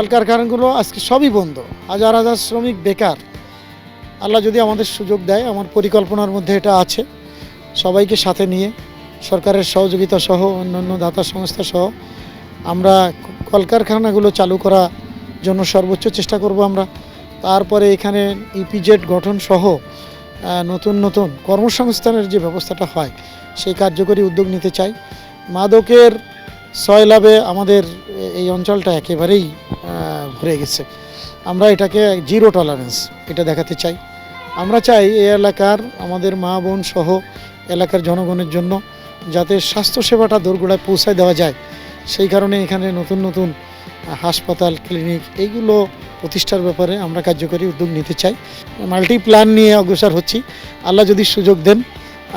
কলকারখানাগুলো আজকে সবই বন্ধ, হাজার হাজার শ্রমিক বেকার। আল্লাহ যদি আমাদের সুযোগ দেয়, আমার পরিকল্পনার মধ্যে এটা আছে, সবাইকে সাথে নিয়ে সরকারের সহযোগিতা সহ অন্যান্য দাতা সংস্থা সহ আমরা কলকারখানাগুলো চালু করার জন্য সর্বোচ্চ চেষ্টা করব আমরা। তারপরে এখানে ইপিজেড গঠন সহ নতুন নতুন কর্মসংস্থানের যে ব্যবস্থাটা হয় সেই কার্যকরী উদ্যোগ নিতে চাই। মাদকের সয়লাভে আমাদের এই অঞ্চলটা একেবারেই ভরে গেছে। আমরা এটাকে জিরো টলারেন্স এটা দেখাতে চাই। আমরা চাই এই এলাকার আমাদের মা বোন সহ এলাকার জনগণের জন্য যাতে স্বাস্থ্যসেবাটা দোরগোড়ায় পৌঁছায় দেওয়া যায়, সেই কারণে এখানে নতুন নতুন হাসপাতাল, ক্লিনিক এইগুলো প্রতিষ্ঠার ব্যাপারে আমরা কার্যকরী উদ্যোগ নিতে চাই। মাল্টি প্ল্যান নিয়ে অগ্রসর হচ্ছি। আল্লাহ যদি সুযোগ দেন,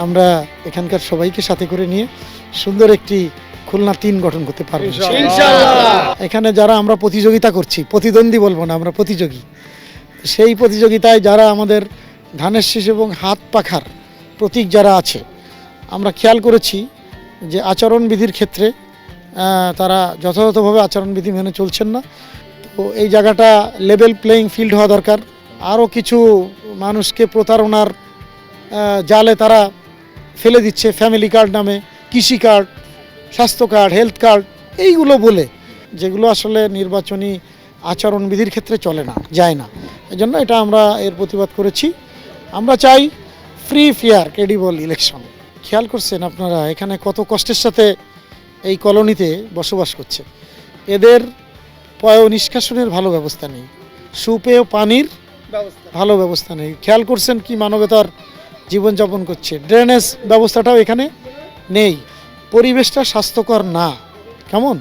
আমরা এখানকার সবাইকে সাথে করে নিয়ে সুন্দর একটি খুলনা 3 গঠন করতে পারবো ইনশাআল্লাহ। এখানে যারা আমরা প্রতিযোগিতা করছি, প্রতিদ্বন্দ্বী বলবো না, আমরা প্রতিযোগী, সেই প্রতিযোগিতায় যারা আমাদের ধানের শীষ এবং হাত পাখার প্রতীক যারা আছে, আমরা খেয়াল করেছি যে আচরণবিধির ক্ষেত্রে তারা যথাযথভাবে আচরণবিধি মেনে চলছেন না। তো এই জায়গাটা লেভেল প্লেয়িং ফিল্ড হওয়া দরকার। আরও কিছু মানুষকে প্রতারণার জালে তারা ফেলে দিচ্ছে, ফ্যামিলি কার্ড নামে, কৃষি কার্ড, স্বাস্থ্য কার্ড, হেলথ কার্ড এইগুলো বলে, যেগুলো আসলে নির্বাচনী আচরণবিধির ক্ষেত্রে চলে না, যায় না। এজন্য এটা আমরা এর প্রতিবাদ করেছি। আমরা চাই ফ্রি, ফেয়ার, ক্রেডিবল ইলেকশন। খেয়াল করছেন আপনারা এখানে কত কষ্টের সাথে এই কলোনিতে বসবাস করছে। এদের পয় নিষ্কাশনের ভালো ব্যবস্থা নেই, সুপেয় পানির ভালো ব্যবস্থা নেই। খেয়াল করছেন কি মানবতার জীবনযাপন করছে। ড্রেনেজ ব্যবস্থাটাও এখানে নেই, পরিবেশটা স্বাস্থ্যকর না। কেমন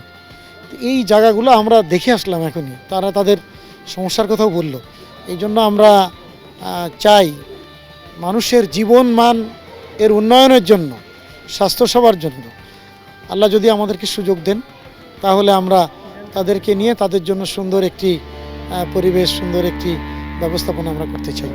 এই জায়গাগুলো আমরা দেখে আসলাম এখনই, তারা তাদের সমস্যার কথাও বলল। এই জন্য আমরা চাই মানুষের জীবন মান এর উন্নয়নের জন্য, স্বাস্থ্যসেবার জন্য আল্লাহ যদি আমাদেরকে সুযোগ দেন, তাহলে আমরা তাদেরকে নিয়ে তাদের জন্য সুন্দর একটি পরিবেশ, সুন্দর একটি ব্যবস্থাপনা আমরা করতে চাই।